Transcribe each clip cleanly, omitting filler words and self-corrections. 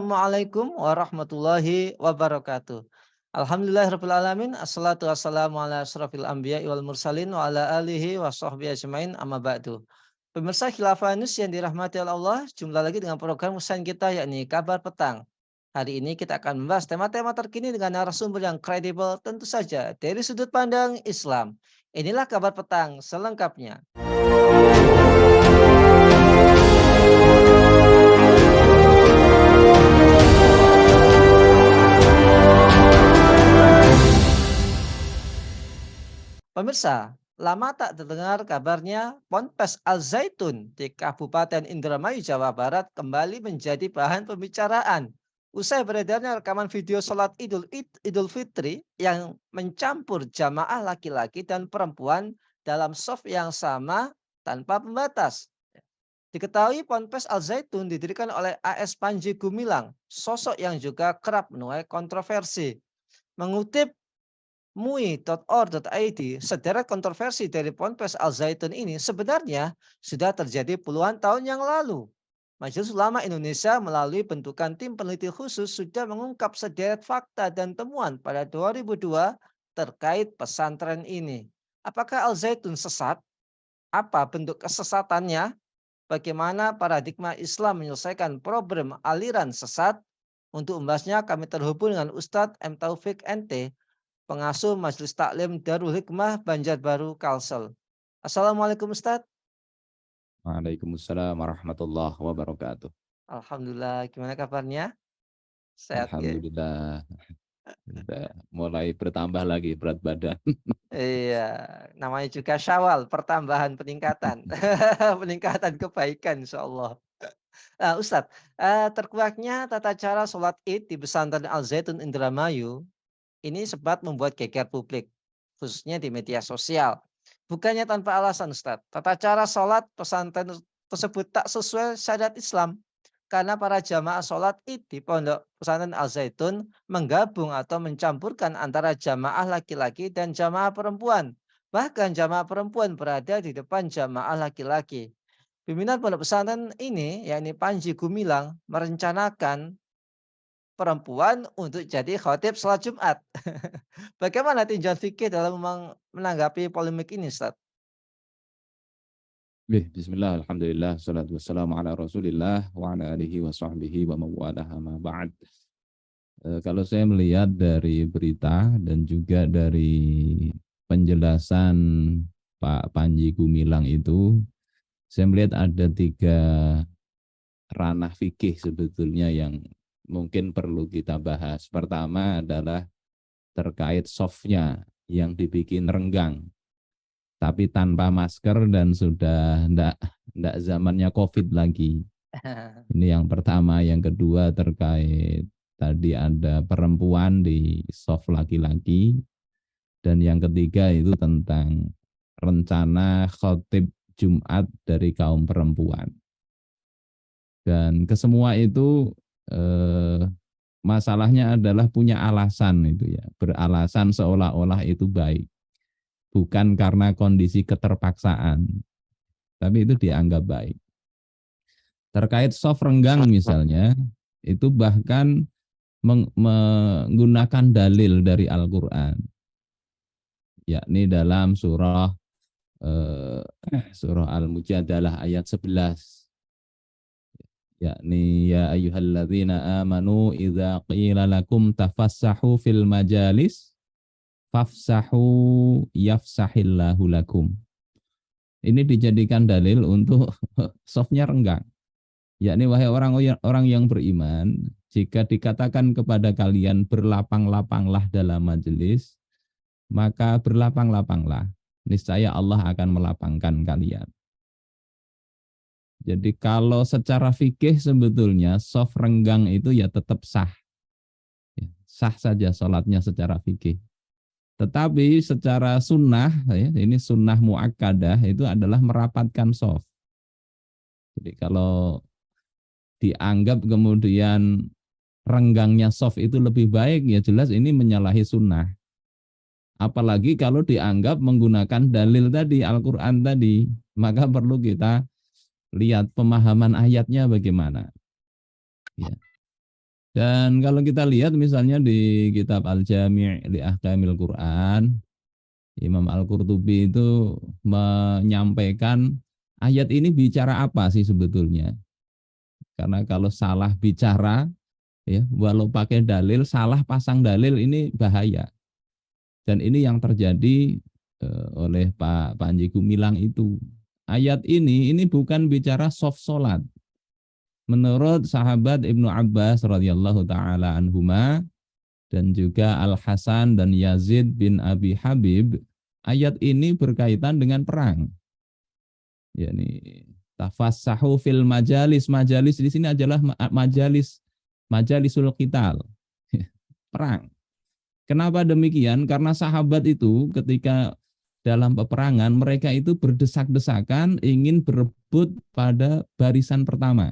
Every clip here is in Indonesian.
Assalamualaikum warahmatullahi wabarakatuh. Alhamdulillahirabbil alamin, assalatu wassalamu ala asyrafil anbiya'i wal mursalin wa ala alihi wa sahbihi ajmain amma ba'du. Pemirsa Khilafah News yang dirahmati oleh Allah, jumpa lagi dengan program kesayangan kita yakni Kabar Petang. Hari ini kita akan membahas tema-tema terkini dengan narasumber yang kredibel tentu saja dari sudut pandang Islam. Inilah Kabar Petang selengkapnya. Pemirsa, lama tak terdengar kabarnya Ponpes Al Zaitun di Kabupaten Indramayu, Jawa Barat kembali menjadi bahan pembicaraan. Usai beredarnya rekaman video sholat Idul Fitri yang mencampur jamaah laki-laki dan perempuan dalam shaf yang sama tanpa pembatas. Diketahui Ponpes Al Zaitun didirikan oleh AS Panji Gumilang, sosok yang juga kerap menuai kontroversi. Mengutip MUI.org.id, sederet kontroversi dari Ponpes Al Zaitun ini sebenarnya sudah terjadi puluhan tahun yang lalu. Majelis Ulama Indonesia melalui bentukan tim peneliti khusus sudah mengungkap sederet fakta dan temuan pada 2002 terkait pesantren ini. Apakah Al Zaitun sesat? Apa bentuk kesesatannya? Bagaimana paradigma Islam menyelesaikan problem aliran sesat? Untuk membahasnya kami terhubung dengan Ustadz M. Taufik NT, pengasuh Majelis Taklim Darul Hikmah Banjarbaru Kalsel. Assalamualaikum Ustadz. Waalaikumsalam warahmatullahi wabarakatuh. Alhamdulillah, gimana kabarnya? Sehat ya? Alhamdulillah, udah mulai bertambah lagi berat badan. Iya, namanya juga Syawal, pertambahan peningkatan. Peningkatan kebaikan insya Allah. Nah, Ustadz, terkuaknya tata cara sholat Id di pesantren Al Zaitun Indramayu ini sempat membuat geger publik, khususnya di media sosial. Bukannya tanpa alasan, Ustadz. Tata cara sholat pesantren tersebut tak sesuai syariat Islam. Karena para jamaah sholat id di pondok pesantren Al Zaitun menggabung atau mencampurkan antara jamaah laki-laki dan jamaah perempuan. Bahkan jamaah perempuan berada di depan jamaah laki-laki. Pimpinan pondok pesantren ini, yakni Panji Gumilang, merencanakan perempuan untuk jadi khotib sholat Jumat. Bagaimana tinjauan fikih dalam menanggapi polemik ini, Ustaz? Bismillah, alhamdulillah, salatu wassalamu ala rasulillah wa ala alihi wa sahbihi wa mawalah ma ba'd. Kalau saya melihat dari berita dan juga dari penjelasan Pak Panji Gumilang itu, saya melihat ada 3 ranah fikih sebetulnya yang mungkin perlu kita bahas. Pertama adalah terkait softnya yang dibikin renggang, tapi tanpa masker dan sudah ndak zamannya COVID lagi. Ini yang pertama. Yang kedua terkait tadi ada perempuan di soft laki-laki. Dan yang ketiga itu tentang rencana khotib Jumat dari kaum perempuan. Dan kesemua itu masalahnya adalah punya alasan itu ya, beralasan seolah-olah itu baik, bukan karena kondisi keterpaksaan, tapi itu dianggap baik. Terkait soft renggang misalnya, itu bahkan menggunakan dalil dari Al-Quran, yakni dalam surah Al-Mujadalah ayat 11. Yakni ya ayyuhalladzina amanu idza qila lakum tafassahu fil majalis fafsahu yafsahillahu lakum. Ini dijadikan dalil untuk softnya renggang. Yakni wahai orang yang beriman, jika dikatakan kepada kalian berlapang-lapanglah dalam majelis, maka berlapang-lapanglah. Niscaya Allah akan melapangkan kalian. Jadi kalau secara fikih sebetulnya soft renggang itu ya tetap sah. Sah saja sholatnya secara fikih. Tetapi secara sunnah, ya, ini sunnah muakkadah itu adalah merapatkan soft. Jadi kalau dianggap kemudian renggangnya soft itu lebih baik, ya jelas ini menyalahi sunnah. Apalagi kalau dianggap menggunakan dalil tadi, Al-Quran tadi, maka perlu kita lihat pemahaman ayatnya bagaimana. Ya. Dan kalau kita lihat misalnya di kitab Al-Jami' li Ahkamil Quran, Imam Al-Qurtubi itu menyampaikan ayat ini bicara apa sih sebetulnya? Karena kalau salah bicara, ya walau pakai dalil, salah pasang dalil ini bahaya. Dan ini yang terjadi oleh Pak Panji Gumilang itu. Ayat ini bukan bicara soft solat. Menurut sahabat Ibnu Abbas radhiyallahu taala anhuma dan juga Al Hasan dan Yazid bin Abi Habib, ayat ini berkaitan dengan perang. Yani tafassahu fil majalis. Majalis di sini adalah majalisul qital. Perang. Kenapa demikian? Karena sahabat itu ketika dalam peperangan mereka itu berdesak-desakan ingin berebut pada barisan pertama.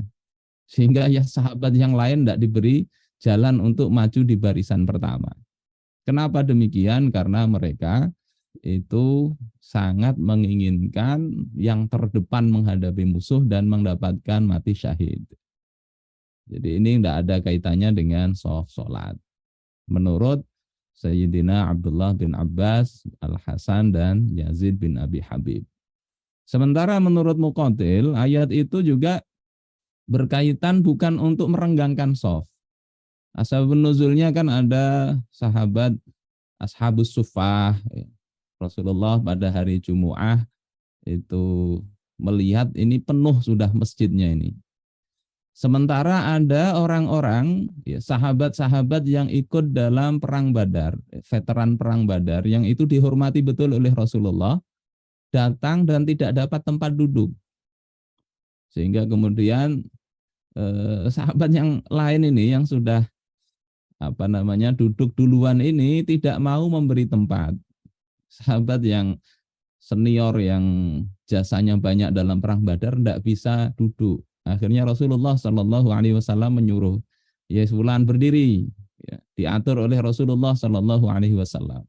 Sehingga ya sahabat yang lain tidak diberi jalan untuk maju di barisan pertama. Kenapa demikian? Karena mereka itu sangat menginginkan yang terdepan menghadapi musuh dan mendapatkan mati syahid. Jadi ini tidak ada kaitannya dengan sholat. Menurut Sayyidina Abdullah bin Abbas, Al-Hasan dan Yazid bin Abi Habib. Sementara menurut Muqatil, ayat itu juga berkaitan bukan untuk merenggangkan shaf. Asbabun nuzulnya kan ada sahabat Ashabus Suffah. Rasulullah pada hari Jumu'ah itu melihat ini penuh sudah masjidnya ini. Sementara ada orang-orang, ya, sahabat-sahabat yang ikut dalam perang Badar, veteran perang Badar, yang itu dihormati betul oleh Rasulullah, datang dan tidak dapat tempat duduk. Sehingga kemudian sahabat yang lain ini yang sudah duduk duluan ini tidak mau memberi tempat. Sahabat yang senior yang jasanya banyak dalam perang Badar tidak bisa duduk. Akhirnya Rasulullah Shallallahu Alaihi Wasallam menyuruh, ya fulan berdiri, ya, diatur oleh Rasulullah Shallallahu Alaihi Wasallam.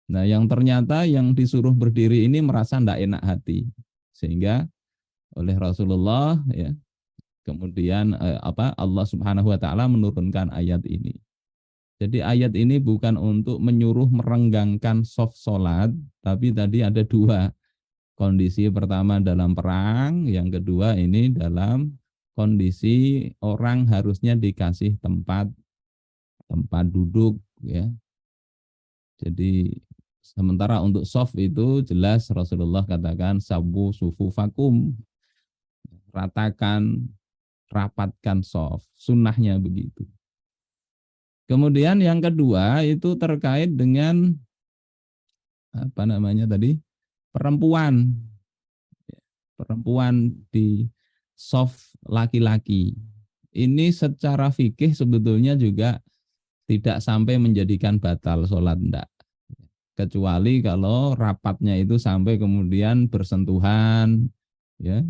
Nah, yang ternyata yang disuruh berdiri ini merasa tidak enak hati, sehingga oleh Rasulullah, ya, kemudian Allah Subhanahu Wa Taala menurunkan ayat ini. Jadi ayat ini bukan untuk menyuruh merenggangkan soft solat, tapi tadi ada dua. Kondisi pertama dalam perang, yang kedua ini dalam kondisi orang harusnya dikasih tempat duduk, ya. Jadi sementara untuk soft itu jelas Rasulullah katakan sabu sufufakum, ratakan, rapatkan soft, sunnahnya begitu. Kemudian yang kedua itu terkait dengan perempuan di soft laki-laki. Ini secara fikih sebetulnya juga tidak sampai menjadikan batal sholat, enggak. Kecuali kalau rapatnya itu sampai kemudian bersentuhan, ya,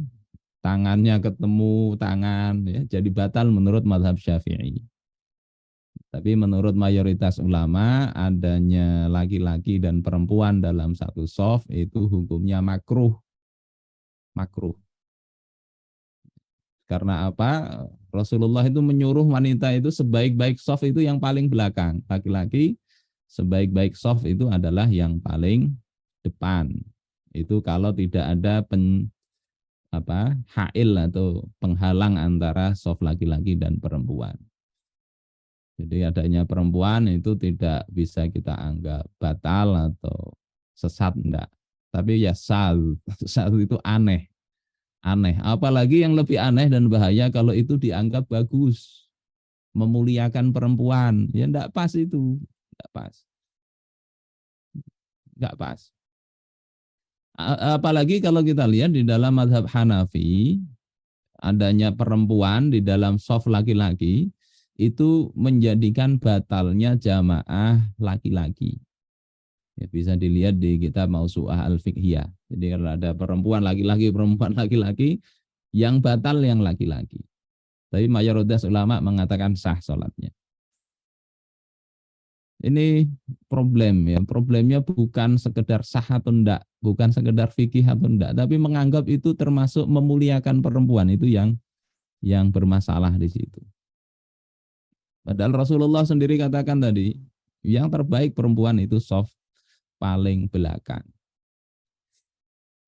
tangannya ketemu tangan, ya, jadi batal menurut mazhab Syafi'i. Tapi menurut mayoritas ulama, adanya laki-laki dan perempuan dalam satu shaf itu hukumnya makruh. Makruh. Karena apa? Rasulullah itu menyuruh wanita itu sebaik-baik shaf itu yang paling belakang. Laki-laki sebaik-baik shaf itu adalah yang paling depan. Itu kalau tidak ada hail atau penghalang antara shaf laki-laki dan perempuan. Jadi adanya perempuan itu tidak bisa kita anggap batal atau sesat, enggak. Tapi ya sal itu aneh. Aneh. Apalagi yang lebih aneh dan bahaya kalau itu dianggap bagus. Memuliakan perempuan. Ya enggak pas itu. Enggak pas. Enggak pas. Apalagi kalau kita lihat di dalam mazhab Hanafi, adanya perempuan di dalam shaf laki-laki, itu menjadikan batalnya jamaah laki-laki. Ya, bisa dilihat di kitab Mausu'ah Al-Fiqhiyah. Jadi kalau ada perempuan laki-laki, yang batal yang laki-laki. Tapi mayoritas ulama mengatakan sah sholatnya. Ini problem, ya. Problemnya bukan sekedar sah atau enggak, bukan sekedar fikih atau enggak, tapi menganggap itu termasuk memuliakan perempuan, itu yang bermasalah di situ. Padahal Rasulullah sendiri katakan tadi, yang terbaik perempuan itu soft paling belakang.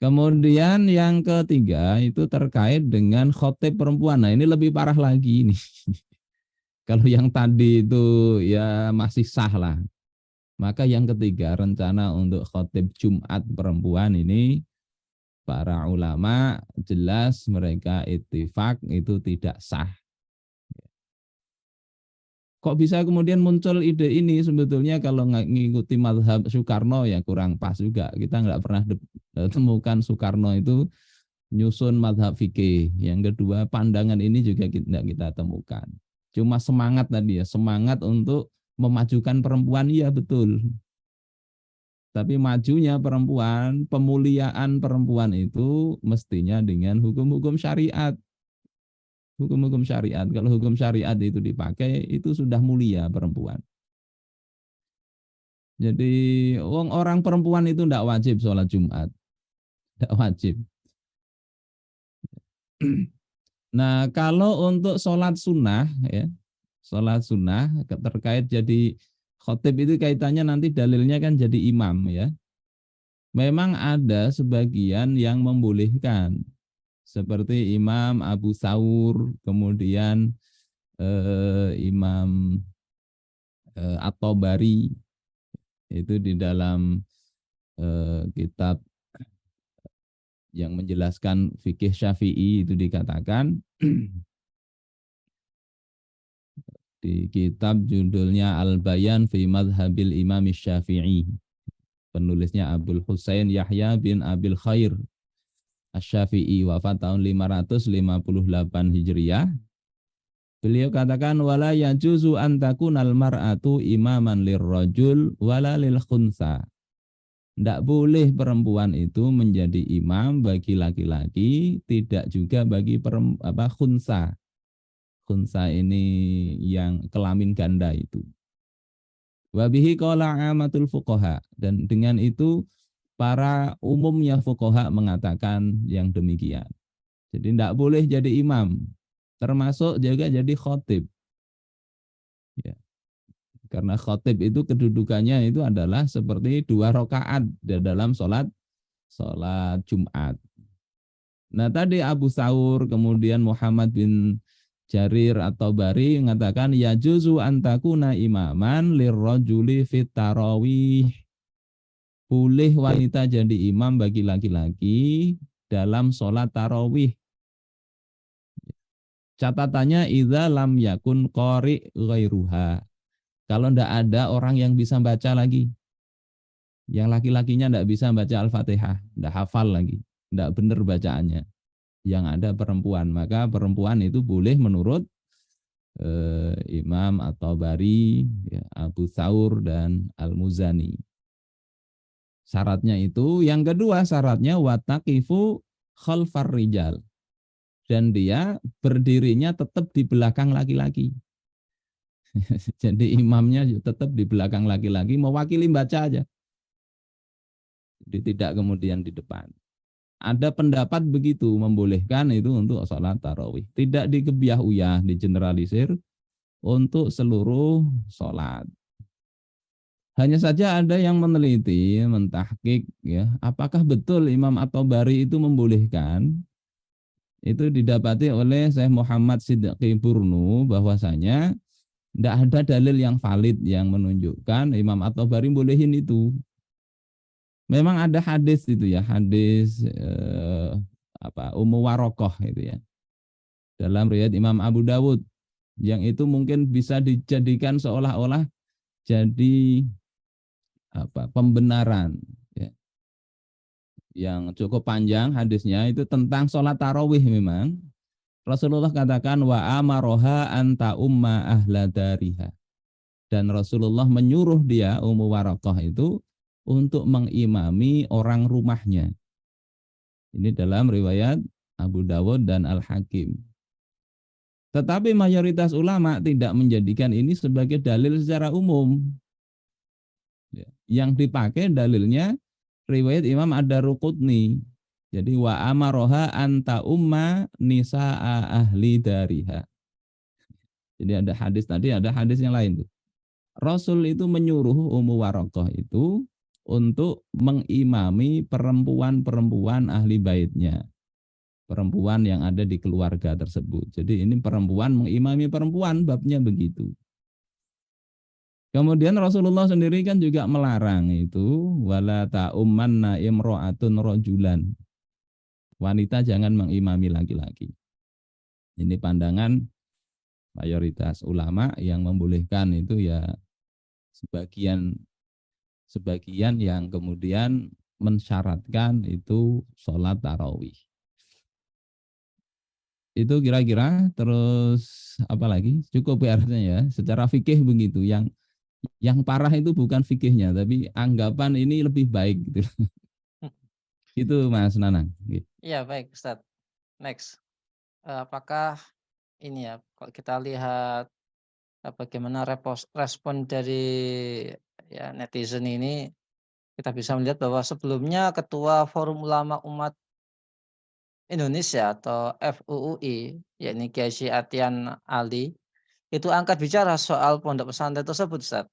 Kemudian yang ketiga itu terkait dengan khotib perempuan. Nah ini lebih parah lagi ini. Kalau yang tadi itu ya masih sah lah. Maka yang ketiga rencana untuk khotib Jumat perempuan ini para ulama jelas mereka ittifaq itu tidak sah. Kok bisa kemudian muncul ide ini sebetulnya kalau nggak ngikuti mazhab Soekarno ya kurang pas juga. Kita nggak pernah temukan Soekarno itu nyusun mazhab fikih. Yang kedua pandangan ini juga tidak kita temukan. Cuma semangat tadi ya, semangat untuk memajukan perempuan, iya betul. Tapi majunya perempuan, pemuliaan perempuan itu mestinya dengan hukum-hukum syariat. Hukum-hukum syariat. Kalau hukum syariat itu dipakai, itu sudah mulia perempuan. Jadi orang perempuan itu tidak wajib sholat Jumat. Tidak wajib. Nah kalau untuk sholat sunnah, ya, sholat sunnah terkait jadi khotib itu kaitannya nanti dalilnya kan jadi imam ya. Memang ada sebagian yang membolehkan seperti Imam Abu Thawr, kemudian Imam At-Tabari itu di dalam kitab yang menjelaskan fikih Syafi'i itu dikatakan di kitab judulnya Al-Bayan fi Madhabil Imam Syafi'i. Penulisnya Abdul Husain Yahya bin Abil Khair Asy-Syafi'i, wafat tahun 558 Hijriah. Beliau katakan wala yajuzu an takunal mar'atu imaman lirrajul wala lil khunsa. Tidak boleh perempuan itu menjadi imam bagi laki-laki, tidak juga bagi khunsa. Khunsa ini yang kelamin ganda itu. Wabihi qala amatul fuqaha, dan dengan itu para umumnya fuqaha mengatakan yang demikian. Jadi tidak boleh jadi imam, termasuk juga jadi khotib. Ya. Karena khotib itu kedudukannya itu adalah seperti 2 rakaat di dalam sholat Jumat. Nah tadi Abu Thawr, kemudian Muhammad bin Jarir atau Bari mengatakan ya juzu antakuna imaman lirrajuli fit tarawih. Boleh wanita jadi imam bagi laki-laki dalam sholat tarawih. Catatannya idza lam yakun qari ghairuha. Kalau tidak ada orang yang bisa baca lagi. Yang laki-lakinya tidak bisa baca Al-Fatihah, tidak hafal lagi, tidak benar bacaannya. Yang ada perempuan, maka perempuan itu boleh menurut Imam At-Tabari, ya, Abu Thawr dan Al-Muzani. Syaratnya itu, yang kedua syaratnya wataqifu khalfar rijal. Dan dia berdirinya tetap di belakang laki-laki. Jadi imamnya tetap di belakang laki-laki, mewakili baca aja. Jadi tidak kemudian di depan. Ada pendapat begitu membolehkan itu untuk sholat tarawih. Tidak dikebiah-uyah, digeneralisir untuk seluruh sholat. Hanya saja ada yang meneliti, mentahkik, ya, apakah betul Imam At-Tabari itu membolehkan? Itu didapati oleh Syekh Muhammad Siddiqi Burnu bahwasanya tidak ada dalil yang valid yang menunjukkan Imam At-Tabari bolehin itu. Memang ada hadis itu ya, hadis Ummu Warokoh itu ya. Dalam riwayat Imam Abu Dawud yang itu mungkin bisa dijadikan seolah-olah jadi pembenaran ya. Yang cukup panjang hadisnya itu tentang sholat tarawih memang. Rasulullah katakan wa amaroha anta umma ahla dariha. Dan Rasulullah menyuruh dia Ummu Warokoh itu untuk mengimami orang rumahnya. Ini dalam riwayat Abu Dawud dan Al-Hakim. Tetapi mayoritas ulama tidak menjadikan ini sebagai dalil secara umum. Yang dipakai dalilnya riwayat Imam Ad-Daruqutni. Jadi wa amaroha anta umma nisa'a ahli dariha. Jadi ada hadis tadi, ada hadis yang lain tuh. Rasul itu menyuruh Ummu Waraqah itu untuk mengimami perempuan-perempuan ahli baitnya, perempuan yang ada di keluarga tersebut. Jadi ini perempuan mengimami perempuan, babnya begitu. Kemudian Rasulullah sendiri kan juga melarang itu, wala ta'ummanna imra'atun rajulan. Wanita jangan mengimami laki-laki. Ini pandangan mayoritas ulama yang membolehkan itu ya sebagian yang kemudian mensyaratkan itu sholat tarawih. Itu kira-kira, terus apa lagi? Cukup ya artinya ya. Secara fikih begitu. Yang parah itu bukan fikihnya, tapi anggapan ini lebih baik gitu. Itu Mas Nanang. Iya, baik Ustaz. Next. Apakah ini ya, kalau kita lihat bagaimana respon dari ya netizen ini, kita bisa melihat bahwa sebelumnya Ketua Forum Ulama Umat Indonesia atau FUUI, yakni Kiai Haji Atian Ali, itu angkat bicara soal pondok pesantren tersebut, Ustaz.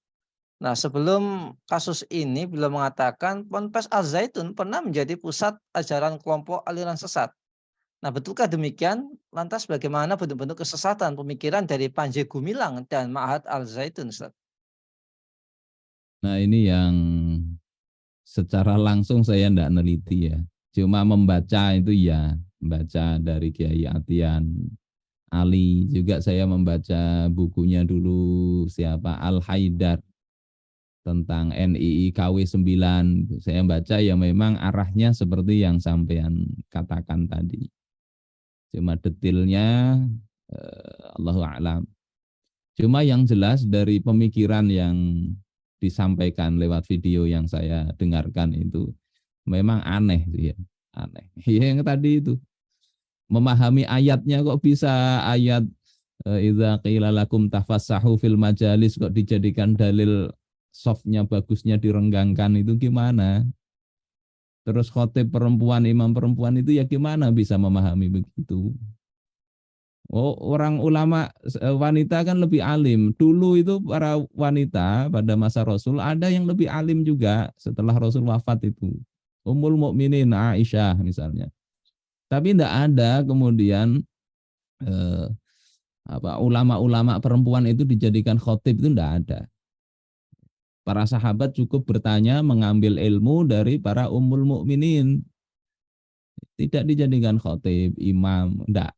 Nah, sebelum kasus ini beliau mengatakan Ponpes Al Zaitun pernah menjadi pusat ajaran kelompok aliran sesat. Nah, betulkah demikian? Lantas bagaimana bentuk-bentuk kesesatan pemikiran dari Panji Gumilang dan Ma'had Al Zaitun, Ustaz? Nah ini yang secara langsung saya tidak neliti ya. Cuma membaca itu ya, membaca dari Kiai Atian Ali, juga saya membaca bukunya dulu siapa Al Haidar tentang NII KW 9. Saya baca ya memang arahnya seperti yang sampean katakan tadi. Cuma detailnya Allahu a'lam. Cuma yang jelas dari pemikiran yang disampaikan lewat video yang saya dengarkan itu memang aneh ya, aneh. Yang tadi itu memahami ayatnya kok bisa ayat idza qila lakum tafassahu fil majalis kok dijadikan dalil softnya bagusnya direnggangkan, itu gimana? Terus khotib perempuan, imam perempuan itu ya gimana bisa memahami begitu? Oh, orang ulama wanita kan lebih alim. Dulu itu para wanita pada masa Rasul ada yang lebih alim juga setelah Rasul wafat itu. Ummul Mukminin Aisyah misalnya. Tapi tidak ada kemudian eh, ulama-ulama perempuan itu dijadikan khotib, itu tidak ada. Para sahabat cukup bertanya, mengambil ilmu dari para ummul mukminin. Tidak dijadikan khotib, imam, tidak.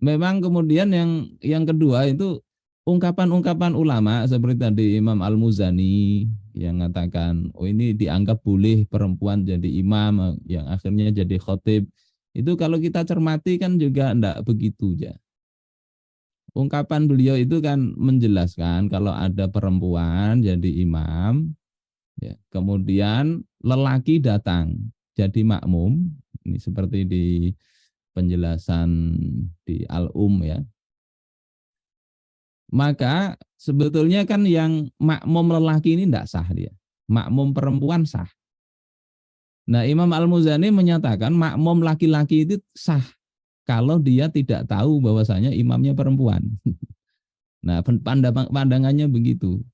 Memang kemudian yang kedua itu ungkapan-ungkapan ulama seperti tadi Imam Al-Muzani yang mengatakan oh ini dianggap boleh perempuan jadi imam yang akhirnya jadi khotib. Itu kalau kita cermati kan juga enggak begitu ya. Ungkapan beliau itu kan menjelaskan kalau ada perempuan jadi imam, ya, kemudian lelaki datang jadi makmum, ini seperti di penjelasan di Al-Um ya. Maka sebetulnya kan yang makmum lelaki ini tidak sah dia. Makmum perempuan sah. Nah Imam Al-Muzani menyatakan makmum laki-laki itu sah kalau dia tidak tahu bahwasanya imamnya perempuan. Nah pandangannya begitu.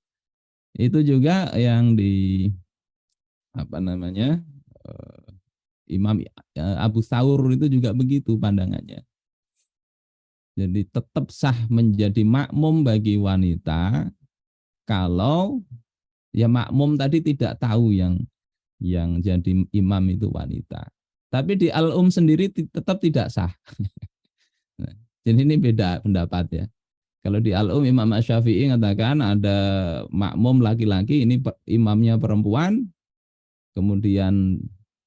Itu juga yang di apa namanya Imam Abu Thawr itu juga begitu pandangannya. Jadi tetap sah menjadi makmum bagi wanita kalau ya makmum tadi tidak tahu yang jadi imam itu wanita. Tapi di Al-Um sendiri tetap tidak sah. Nah, jadi ini beda pendapat ya. Kalau di Al-Um Imam Asy-Syafi'i mengatakan ada makmum laki-laki, ini imamnya perempuan, kemudian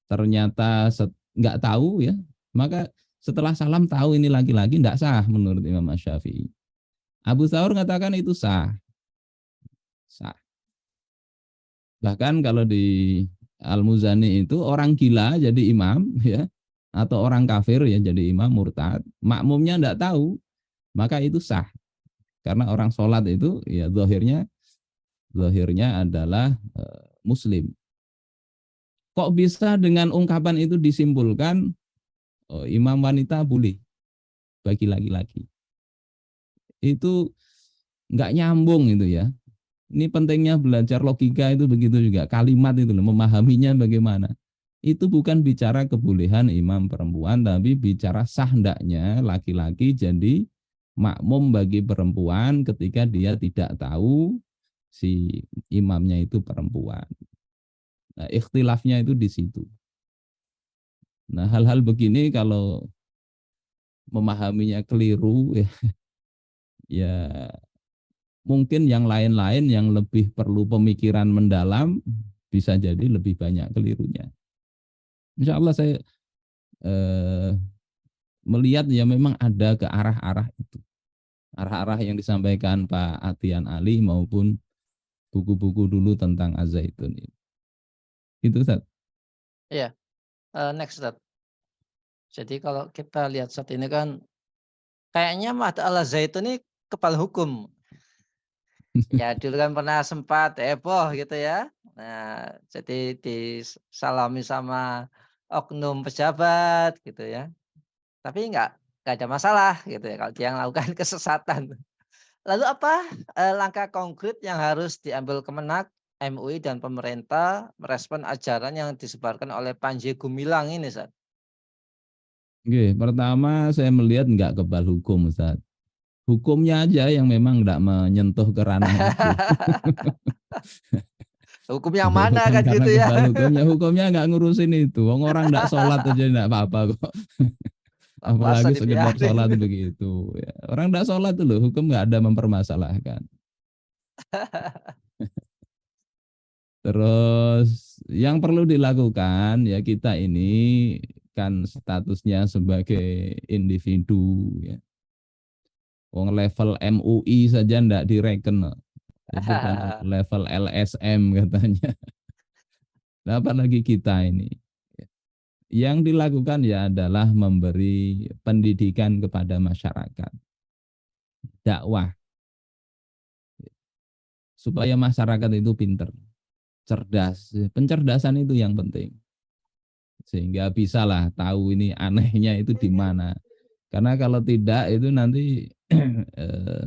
ternyata nggak tahu ya, maka setelah salam tahu ini laki-laki, tidak sah menurut Imam Asy-Syafi'i. Abu Thawr mengatakan itu sah. Sah. Bahkan kalau di Al-Muzani itu orang gila jadi imam ya, atau orang kafir ya jadi imam murtad, makmumnya tidak tahu, maka itu sah. Karena orang sholat itu ya zahirnya adalah muslim. Kok bisa dengan ungkapan itu disimpulkan oh, imam wanita boleh? bagi laki-laki. Itu nggak nyambung itu ya. Ini pentingnya belajar logika itu begitu juga. Kalimat itu loh, memahaminya bagaimana. Itu bukan bicara kebolehan imam perempuan, tapi bicara sah hendaknya laki-laki jadi makmum bagi perempuan ketika dia tidak tahu si imamnya itu perempuan. Nah, ikhtilafnya itu di situ. Nah, hal-hal begini kalau memahaminya keliru ya, ya mungkin yang lain-lain yang lebih perlu pemikiran mendalam bisa jadi lebih banyak kelirunya. Insya Allah saya eh, melihat ya memang ada ke arah-arah itu. Arah-arah yang disampaikan Pak Atian Ali maupun buku-buku dulu tentang Az-Zaitun. Itu Ustaz. Iya, next Ustaz. Jadi kalau kita lihat saat ini kan kayaknya Mad Al-Zaitun ini kepala hukum. Ya dulu kan pernah sempat heboh gitu ya. Nah, jadi disalami sama oknum pejabat gitu ya. Tapi nggak ada masalah gitu ya kalau dia melakukan kesesatan. Lalu apa langkah konkret yang harus diambil Kemenak, MUI dan pemerintah merespon ajaran yang disebarkan oleh Panji Gumilang ini, Ustaz? Oke, pertama saya melihat enggak kebal hukum Ustaz. Hukumnya aja yang memang enggak menyentuh ke ranah itu. Hukum yang mana Bukan kan karena gitu ya. kebal hukumnya enggak ngurusin itu. Orang enggak sholat aja enggak apa-apa kok. Puasa Apalagi sekedar sholat dibiarin. begitu. Ya. Orang enggak sholat dulu, hukum enggak ada mempermasalahkan. Terus yang perlu dilakukan ya kita ini kan statusnya sebagai individu ya. Wong level MUI saja ndak direken. Itu kan level LSM katanya. Nah, apalagi kita ini. Yang dilakukan ya adalah memberi pendidikan kepada masyarakat. Dakwah supaya masyarakat itu pinter, cerdas. Pencerdasan itu yang penting. Sehingga bisalah tahu ini anehnya itu di mana. Karena kalau tidak itu nanti eh,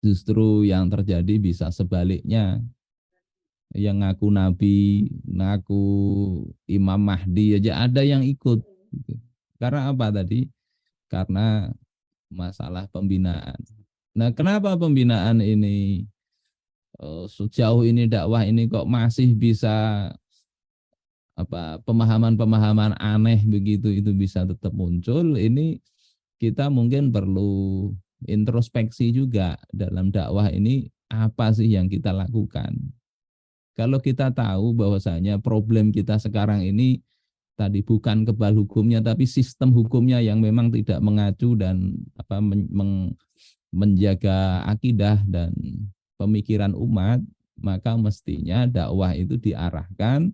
justru yang terjadi bisa sebaliknya. Yang ngaku nabi, ngaku Imam Mahdi aja ada yang ikut. Karena apa tadi? Karena masalah pembinaan. Nah, kenapa pembinaan ini sejauh ini dakwah ini kok masih bisa apa pemahaman-pemahaman aneh begitu itu bisa tetap muncul? Ini kita mungkin perlu introspeksi juga dalam dakwah ini apa sih yang kita lakukan. Kalau kita tahu bahwasanya problem kita sekarang ini tadi bukan kebal hukumnya tapi sistem hukumnya yang memang tidak mengacu dan apa menjaga akidah dan pemikiran umat, maka mestinya dakwah itu diarahkan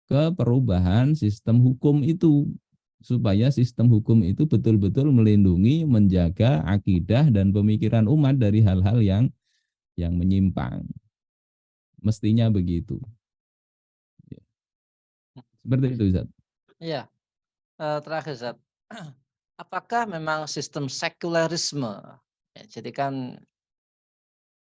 ke perubahan sistem hukum itu supaya sistem hukum itu betul-betul melindungi, menjaga akidah dan pemikiran umat dari hal-hal yang menyimpang. Mestinya begitu. Seperti itu, Ustaz. Iya, terakhir Zat. Apakah memang sistem sekularisme, ya, jadi kan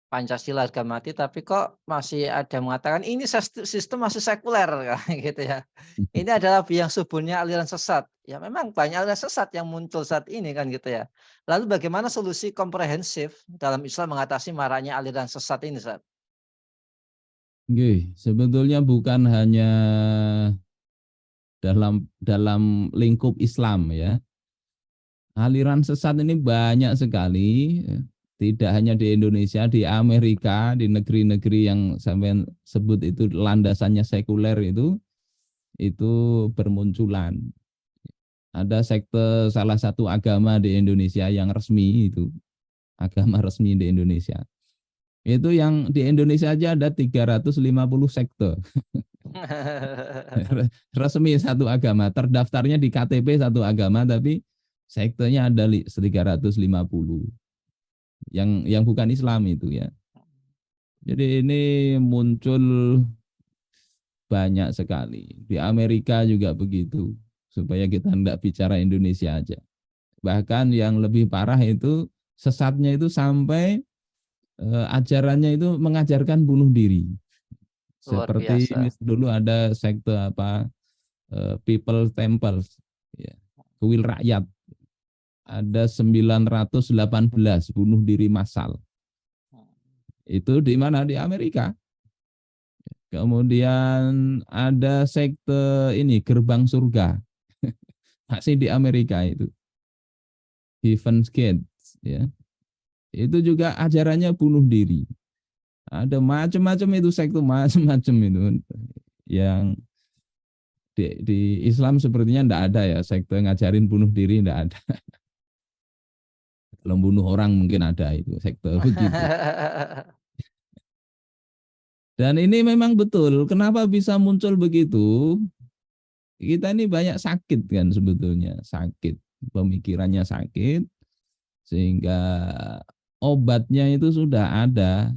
Pancasila harga mati, tapi kok masih ada mengatakan ini sistem masih sekuler gitu ya. Ini adalah biang suburnya aliran sesat. Ya memang banyak aliran sesat yang muncul saat ini kan gitu ya. Lalu bagaimana solusi komprehensif dalam Islam mengatasi maraknya aliran sesat ini, Ustaz? Oke, sebetulnya bukan hanya dalam dalam lingkup Islam ya. Aliran sesat ini banyak sekali, tidak hanya di Indonesia, di Amerika, di negeri-negeri yang sampai sebut itu landasannya sekuler itu bermunculan. Ada sekte salah satu agama di Indonesia yang resmi itu, agama resmi di Indonesia. Itu yang di Indonesia aja ada 350 sekte. Resmi satu agama, terdaftarnya di KTP satu agama tapi sektenya ada 350 yang bukan Islam itu ya. Jadi ini muncul banyak sekali. Di Amerika juga begitu. Supaya kita tidak bicara Indonesia aja. Bahkan yang lebih parah itu sesatnya itu sampai ajarannya itu mengajarkan bunuh diri. Luar Seperti biasa. dulu ada sekte apa People Temples, ya, kuil rakyat, ada 918 bunuh diri massal. Itu di mana? Di Amerika. Kemudian ada sekte ini gerbang surga, masih di Amerika itu, Heaven's Gate, ya. Itu juga ajarannya bunuh diri. Ada macam-macam itu sekte macam-macam itu yang di Islam sepertinya enggak ada ya sekte ngajarin bunuh diri, enggak ada. Kalau bunuh orang mungkin ada itu sekte begitu. Dan ini memang betul. Kenapa bisa muncul begitu? Kita ini banyak sakit kan sebetulnya, sakit, pemikirannya sakit, sehingga obatnya itu sudah ada.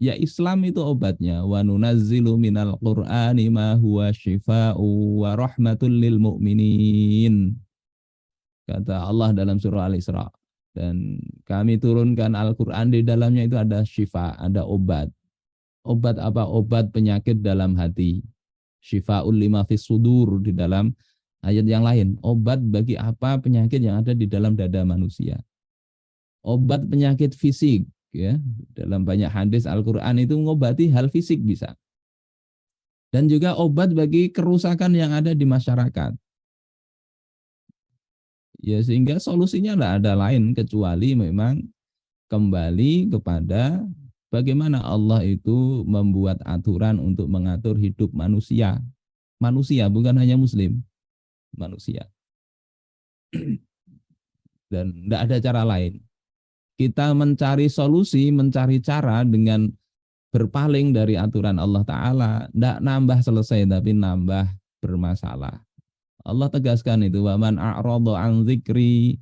Ya Islam itu obatnya. Wa nunazzilu minal Qur'ani ma huwa syifa'u wa rahmatul lil mu'minin. Kata Allah dalam surah Al-Isra. Dan kami turunkan Al-Quran, di dalamnya itu ada syifa, ada obat. Obat apa? Obat penyakit dalam hati. Syifa'ul lima fis sudur di dalam ayat yang lain. Obat bagi apa penyakit yang ada di dalam dada manusia. Obat penyakit fisik, ya. Dalam banyak hadis Al-Quran itu mengobati hal fisik bisa. Dan juga obat bagi kerusakan yang ada di masyarakat. Ya sehingga solusinya tidak ada lain kecuali memang kembali kepada bagaimana Allah itu membuat aturan untuk mengatur hidup manusia. Manusia bukan hanya muslim, manusia. Dan tidak ada cara lain. Kita mencari solusi, mencari cara dengan berpaling dari aturan Allah Ta'ala. Tidak nambah selesai, tapi nambah bermasalah. Allah tegaskan itu, waman a'radu an dzikri,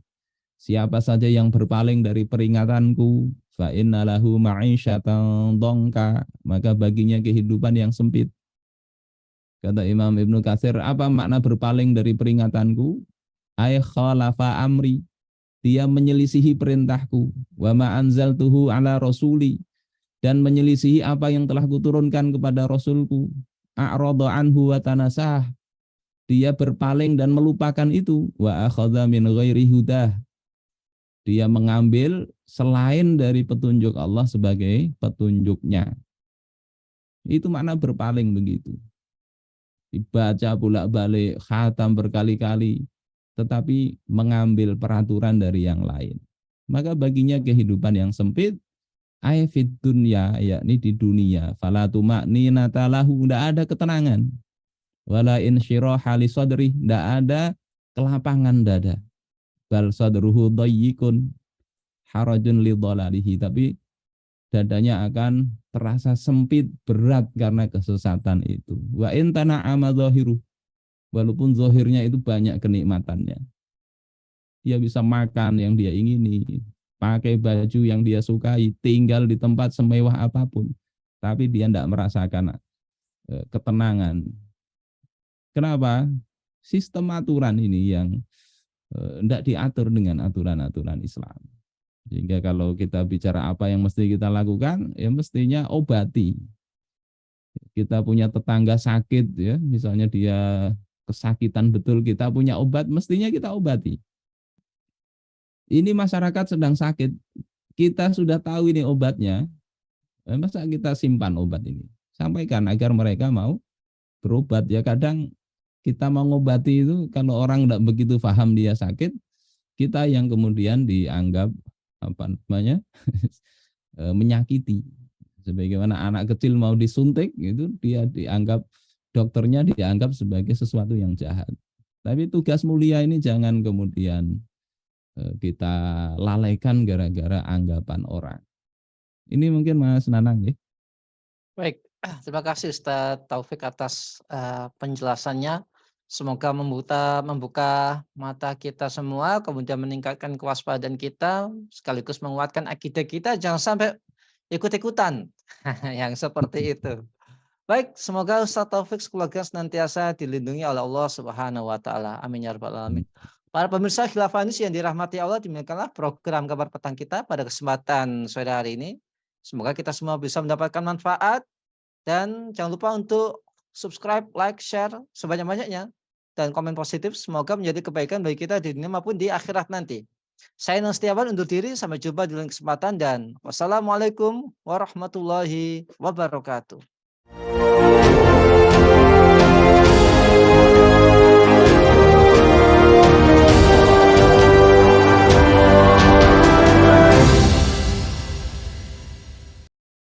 siapa saja yang berpaling dari peringatanku, fa inna lahu ma'isyatan dongka, maka baginya kehidupan yang sempit. Kata Imam Ibnu Katsir, apa makna berpaling dari peringatanku? Ay khalafa amri, dia menyelisihi perintahku, wa ma anzaltuhu ala rasuli, dan menyelisihi apa yang telah kuturunkan kepada rasulku. A'rada anhu wa tanasah, dia berpaling dan melupakan itu. Wa akhadha min ghairi hudah, dia mengambil selain dari petunjuk Allah sebagai petunjuknya. Itu makna berpaling begitu. Dibaca bolak-balik, khatam berkali-kali, tetapi mengambil peraturan dari yang lain. Maka baginya kehidupan yang sempit, fid dunya, yakni di dunia. Fala tuma'ninata lahu, tidak ada ketenangan. Wala insyiraha li sadri, tidak ada kelapangan dada. Bal sadruhu dayyikun harajun li dhalalihi, tapi dadanya akan terasa sempit, berat karena kesesatan itu. Wa in tana'ama zahiru, walaupun zahirnya itu banyak kenikmatannya. Dia bisa makan yang dia ingini, pakai baju yang dia sukai, tinggal di tempat semewah apapun, tapi dia tidak merasakan ketenangan. Kenapa? Sistem aturan ini yang tidak diatur dengan aturan-aturan Islam. Sehingga kalau kita bicara apa yang mesti kita lakukan, ya mestinya obati. Kita punya tetangga sakit, ya, misalnya dia kesakitan betul, kita punya obat, mestinya kita obati. Ini masyarakat sedang sakit, kita sudah tahu ini obatnya, masa kita simpan obat ini? Sampaikan agar mereka mau berobat. Ya kadang kita mau ngobati itu, kalau orang tidak begitu paham dia sakit, kita yang kemudian dianggap apa namanya menyakiti. Sebagaimana anak kecil mau disuntik, itu dia dianggap, dokternya dianggap sebagai sesuatu yang jahat. Tapi tugas mulia ini jangan kemudian kita lalaikan gara-gara anggapan orang. Ini mungkin Mas Nanang ya. Baik, terima kasih Ustaz Taufik atas penjelasannya. Semoga membuka mata kita semua, kemudian meningkatkan kewaspadaan kita, sekaligus menguatkan akidah kita, jangan sampai ikut-ikutan yang seperti itu. Baik, semoga Ustaz Taufik sekeluarga senantiasa dilindungi oleh Allah Subhanahu wa taala. Amin ya rabbal alamin. Para pemirsa Khilafah News yang dirahmati Allah, demikianlah program kabar petang kita pada kesempatan sore hari ini. Semoga kita semua bisa mendapatkan manfaat dan jangan lupa untuk subscribe, like, share sebanyak-banyaknya dan komen positif. Semoga menjadi kebaikan bagi kita di dunia maupun di akhirat nanti. Saya Nur Setiawan undur diri, sampai jumpa di lain kesempatan dan wassalamualaikum warahmatullahi wabarakatuh.